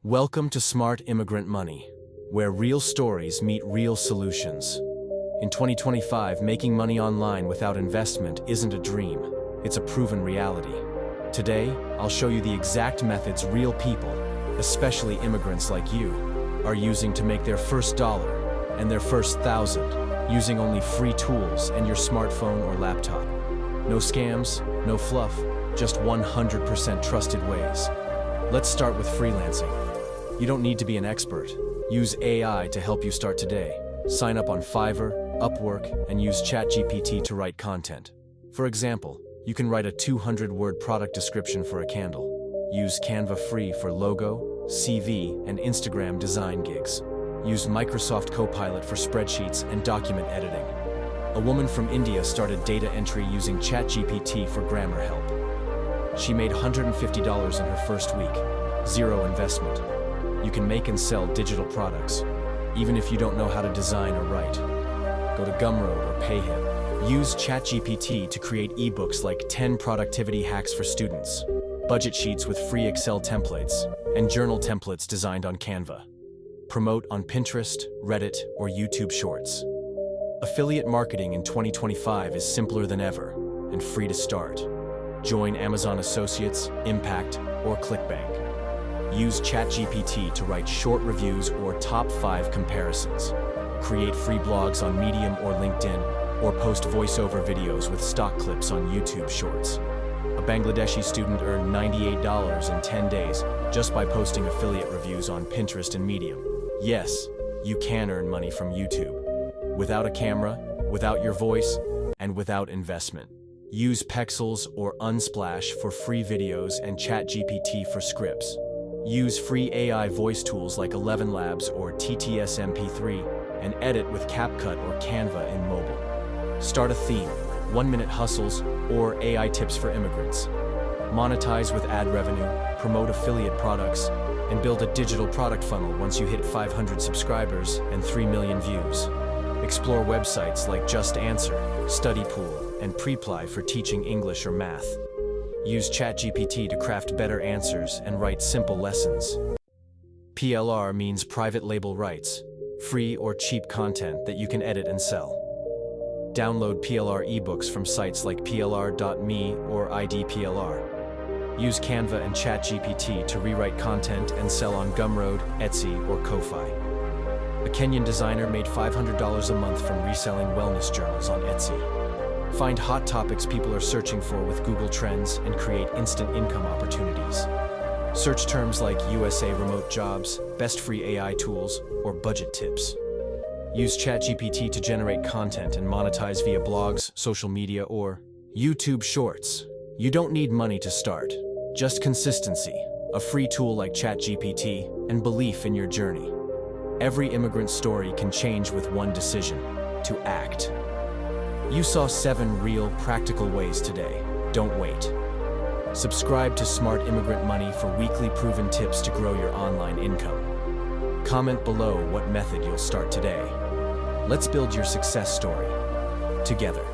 Welcome to Smart Immigrant Money, where real stories meet real solutions. In 2025, making money online without investment isn't a dream, it's a proven reality. Today, I'll show you the exact methods real people, especially immigrants like you, are using to make their first dollar and their first $1,000, using only free tools and your smartphone or laptop. No scams, no fluff, just 100% trusted ways. Let's start with freelancing. You don't need to be an expert. Use AI to help you start today. Sign up on Fiverr, Upwork, and use ChatGPT to write content. For example, you can write a 200-word product description for a candle. Use Canva Free for logo, CV, and Instagram design gigs. Use Microsoft Copilot for spreadsheets and document editing. A woman from India started data entry using ChatGPT for grammar help. She made $150 in her first week, zero investment. You can make and sell digital products, even if you don't know how to design or write. Go to Gumroad or PayHip. Use ChatGPT to create ebooks like 10 productivity hacks for students, budget sheets with free Excel templates, and journal templates designed on Canva. Promote on Pinterest, Reddit, or YouTube Shorts. Affiliate marketing in 2025 is simpler than ever and free to start. Join Amazon Associates, Impact, or ClickBank. Use ChatGPT to write short reviews or top 5 comparisons. Create free blogs on Medium or LinkedIn, or post voiceover videos with stock clips on YouTube Shorts. A Bangladeshi student earned $98 in 10 days just by posting affiliate reviews on Pinterest and Medium. Yes, you can earn money from YouTube. Without a camera, without your voice, and without investment. Use Pexels or Unsplash for free videos and ChatGPT for scripts. Use free AI voice tools like 11 Labs or TTS MP3 and edit with CapCut or Canva in mobile. Start a theme, 1-minute hustles, or AI tips for immigrants. Monetize with ad revenue, promote affiliate products, and build a digital product funnel once you hit 500 subscribers and 3 million views. Explore websites like Just Answer, Study Pool, and Preply for teaching English or math. Use ChatGPT to craft better answers and write simple lessons. PLR means private label rights, free or cheap content that you can edit and sell. Download PLR ebooks from sites like plr.me or IDPLR. Use Canva and ChatGPT to rewrite content and sell on Gumroad, Etsy, or Ko-Fi. A Kenyan designer made $500 a month from reselling wellness journals on Etsy. Find hot topics people are searching for with Google Trends and create instant income opportunities. Search terms like USA remote jobs, best free AI tools, or budget tips. Use ChatGPT to generate content and monetize via blogs, social media, or YouTube Shorts. You don't need money to start, just consistency, a free tool like ChatGPT, and belief in your journey. Every immigrant story can change with one decision: to act. You saw 7 real, practical ways today. Don't wait. Subscribe to Smart Immigrant Money for weekly proven tips to grow your online income. Comment below what method you'll start today. Let's build your success story together.